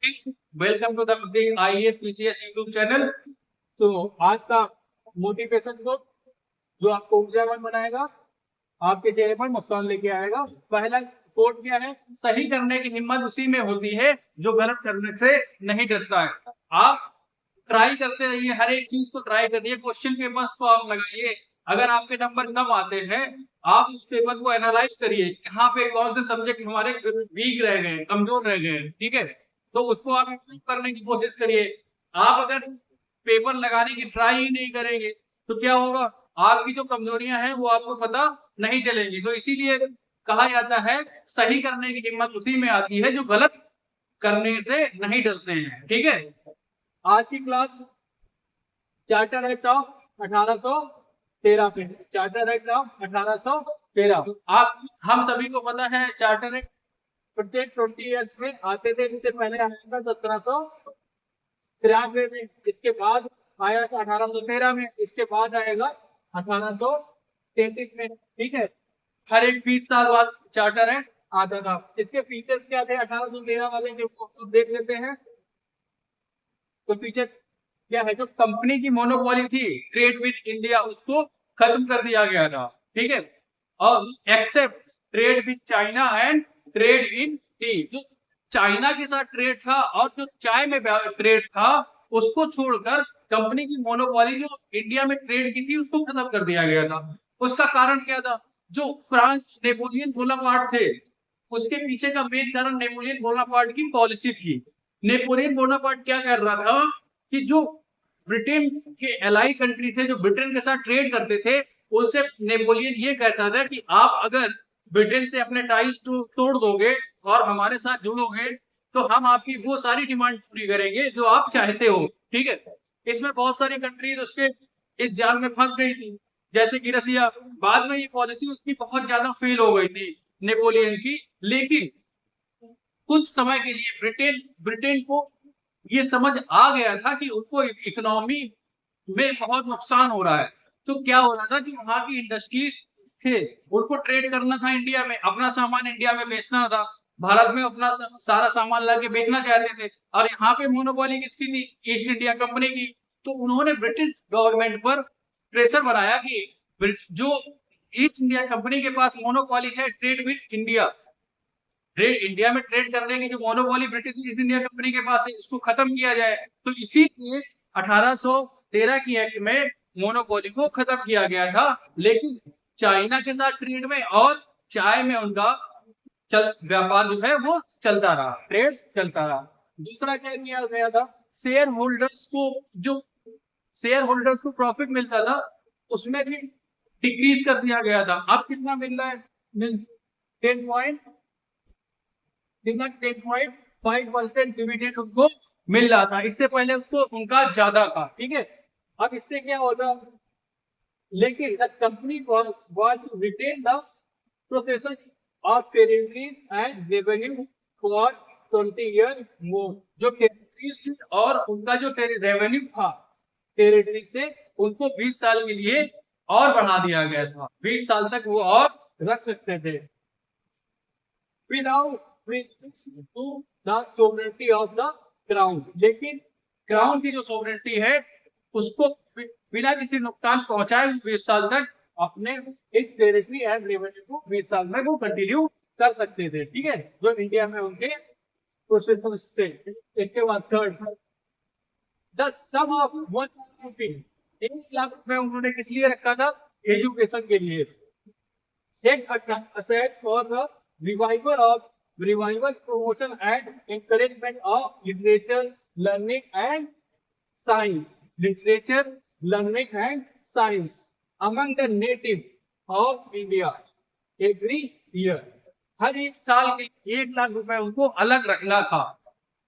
Morning, welcome to the IAS PCS YouTube channel. तो आज का मोटिवेशन कोट जो आपको ऊर्जावान बनाएगा, आपके चेहरे पर मुस्कान लेके आएगा। पहला कोट क्या है? सही करने की हिम्मत उसी में होती है जो गलत करने से नहीं डरता है। आप ट्राई करते रहिए, हर एक चीज को ट्राई करिए, क्वेश्चन पेपर्स को आप लगाइए। अगर आपके नंबर कम आते हैं, आप उस पेपर को एनालाइज करिए, कहाँ पे कौन से सब्जेक्ट हमारे वीक रह गए, कमजोर रह गए, ठीक है? तो उसको आप इम्प्रूव करने की कोशिश करिए। आप अगर पेपर लगाने की ट्राई ही नहीं करेंगे तो क्या होगा? आपकी जो कमजोरियां हैं वो आपको पता नहीं चलेंगी। तो इसीलिए कहा जाता है सही करने की हिम्मत उसी में आती है जो गलत करने से नहीं डरते हैं, ठीक है? आज की क्लास चार्टर एक्ट ऑफ 1813 पे, चार्टर एक्ट ऑफ 1813। आप हम सभी को पता है चार्टर एक्ट प्रत्येक 20 ईयर्स में आते थे। इससे पहले आया था 1793 में, इसके बाद आया था 1813 में, इसके बाद आएगा 1833 में, ठीक है? हर एक 20 साल बाद चार्टर एक्ट आता था। इसके फीचर्स क्या थे 1813 वाले, जो देख लेते हैं। तो फीचर क्या है? जो कंपनी की मोनोपोली थी ट्रेड विद इंडिया, उसको खत्म कर दिया गया था, ठीक है? और except trade with China and trade in tea, जो चाइना के साथ ट्रेड था और जो चाय में ट्रेड था, उसको छोड़कर कंपनी की मोनोपोली जो इंडिया में ट्रेड की थी उसको खत्म कर दिया गया था। उसका कारण क्या था? जो फ्रांस नेपोलियन बोनापार्ट थे, उसके पीछे का मेन कारण नेपोलियन बोनापार्ट की पॉलिसी थी। नेपोलियन बोनापार्ट क्या कर रहा था कि जो ब्रिटेन के एलाई कंट्री थे, जो ब्रिटेन के साथ ट्रेड करते थे, उनसे नेपोलियन ये कहता था कि आप अगर ब्रिटेन से अपने टाइज तोड़ दोगे और हमारे साथ जुड़ोगे तो हम आपकी वो सारी डिमांड पूरी करेंगे जो आप चाहते हो, ठीक है? इसमें बहुत सारी कंट्रीज उसके इस जाल में फंस गई थी, जैसे कि रसिया। बाद में ये पॉलिसी उसकी बहुत ज्यादा फेल हो गई थी नेपोलियन की, लेकिन कुछ समय के लिए ब्रिटेन ब्रिटेन को ये समझ आ गया था कि उनको इकोनॉमी में बहुत नुकसान हो रहा है। तो क्या हो रहा था कि वहां की इंडस्ट्रीज थे, उनको ट्रेड करना था इंडिया में, अपना सामान इंडिया में बेचना था, भारत में अपना सारा सामान लाके बेचना चाहते थे। और यहाँ पे मोनोपोली किसकी थी? ईस्ट इंडिया कंपनी की। तो उन्होंने ब्रिटिश गवर्नमेंट पर प्रेशर बनाया कि जो ईस्ट इंडिया कंपनी के पास मोनोपोली है trade with India, trade India में ट्रेड करने की जो monopoly British east India company के पास है, उसको खत्म किया जाए। तो इसीलिए 1813 की एक्ट में मोनोपोली को खत्म किया गया था। लेकिन चाइना के साथ ट्रेड में और चाय में उनका व्यापार जो है वो चलता रहा, ट्रेड चलता रहा। दूसरा क्या किया गया था? शेयर होल्डर्स को जो शेयर होल्डर्स को प्रॉफिट मिलता था उसमें भी डिक्रीज कर दिया गया था। अब कितना मिल रहा है? 10.5% डिविडेंड उनको मिल रहा था, इससे पहले उसको उनका ज्यादा था, ठीक है? अब इससे क्या होता? लेकिन the company was to retain the position of territories and revenue for 20 years more. जो टेरिटरीज थी और उनका जो रेवेन्यू था टेरिटरी से, उनको 20 साल के लिए और बढ़ा दिया गया था, 20 साल तक वो और रख सकते थे without to the sovereignty of the crown। लेकिन क्राउन की जो सोवरेनिटी है उसको बिना किसी नुकसान पहुंचाए 20 साल तक अपने इस टेरिटरी एंड रेवेन्यू को 20 साल में वो कंटिन्यू कर सकते थे, ठीक है? जो इंडिया में उनके प्रोसेस से। इसके बाद third, the sum of 1 lakh रुपए उन्होंने किस लिए रखा था? एजुकेशन के लिए। set aside for the revival, promotion and encouragement of literature, learning and science, literature, learning and science among the native of India every year। हर एक साल के 1 लाख रुपए उनको अलग रखना था,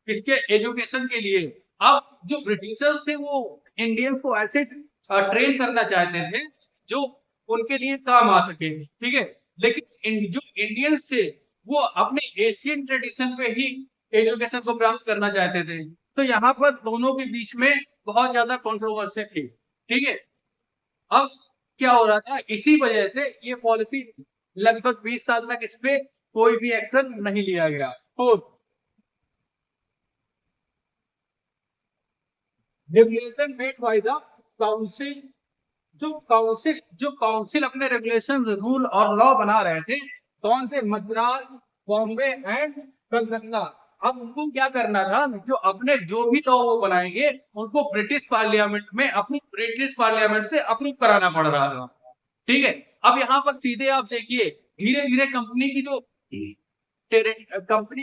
किसके? एजुकेशन के लिए। अब जो ब्रिटिशर्स थे वो इंडियंस को ऐसे ट्रेन करना चाहते थे जो उनके लिए काम आ सके, ठीक है? लेकिन जो इंडियंस थे वो अपने एशियन ट्रेडिशन पे ही एजुकेशन को प्राप्त करना चाहते थे। तो यहाँ पर दोनों के बीच में बहुत ज्यादा कंट्रोवर्सी थी, ठीक है? अब क्या हो रहा था? इसी वजह से ये पॉलिसी लगभग 20 साल तक इस पे कोई भी एक्शन नहीं लिया गया। Fourth, regulation made by the council. जो काउंसिल अपने रेगुलेशन, रूल और लॉ बना रहे थे, कौन से? मद्रास, बॉम्बे एंड कलकत्ता। अब उनको क्या करना था, जो भी लॉ वो बनाएंगे उनको ब्रिटिश पार्लियामेंट से अप्रूव कराना पड़ रहा था। ठीक है, अब यहाँ पर सीधे आप देखिए, धीरे धीरे कंपनी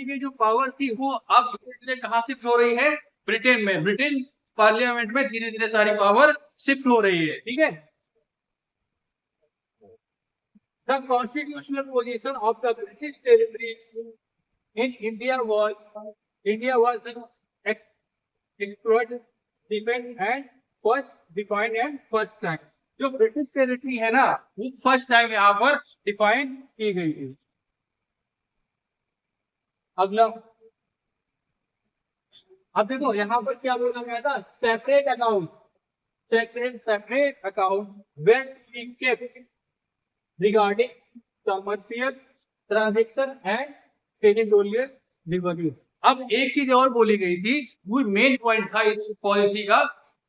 की जो पावर थी वो अब धीरे धीरे कहाँ शिफ्ट हो रही है? ब्रिटेन में। ब्रिटेन पार्लियामेंट में धीरे धीरे सारी पावर शिफ्ट हो रही है। ठीक है, the constitutional position of the British territories in India was explored, defend and first defined and first time. जो ब्रिटिश टेरिटरी है ना, वो फर्स्ट टाइम यहाँ पर डिफाइन की गई थी। अगला, अब देखो यहाँ पर क्या बोला गया था? Separate account when we kept regarding commercial transaction and territorial revenue। अब एक चीज और बोली गई थी, वो मेन पॉइंट था इस पॉलिसी का।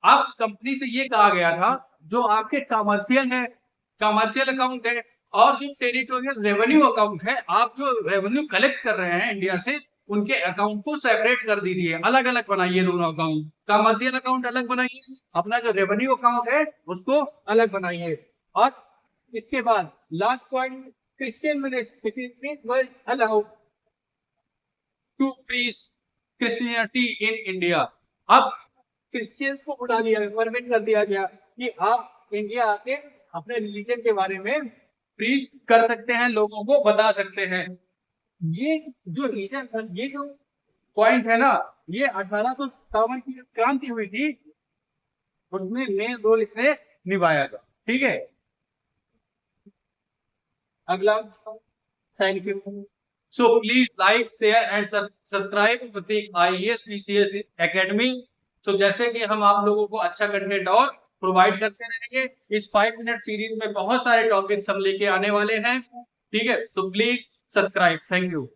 अब कंपनी से ये कहा गया था, जो आपके कमर्शियल अकाउंट है और जो टेरिटोरियल रेवेन्यू अकाउंट है, आप जो रेवेन्यू कलेक्ट कर रहे हैं इंडिया से, उनके अकाउंट को सेपरेट कर दीजिए, अलग अलग बनाइए दोनों अकाउंट। कमर्शियल अकाउंट अलग बनाइए, अपना जो रेवेन्यू अकाउंट है उसको अलग बनाइए। और इसके बाद last point, Christian missionaries were allowed to preach Christianity in India. अब क्रिश्चियंस को बुला दिया, परमिट कर दिया गया कि आप इंडिया आके अपने रिलीजन के बारे में प्रीच कर सकते हैं, लोगों को बता सकते हैं। ये जो रीजन, ये जो पॉइंट है ना, ये 1857 की क्रांति हुई थी, उसमें मेन रोल इसने निभाया था। ठीक है, अगला, thank you. So please like, share and subscribe Prateek IAS PCS academy. तो जैसे कि हम आप लोगों को अच्छा कंटेंट और प्रोवाइड करते रहेंगे, इस 5 मिनट सीरीज में बहुत सारे टॉपिक्स हम लेके आने वाले हैं। ठीक है, तो प्लीज सब्सक्राइब। Thank you.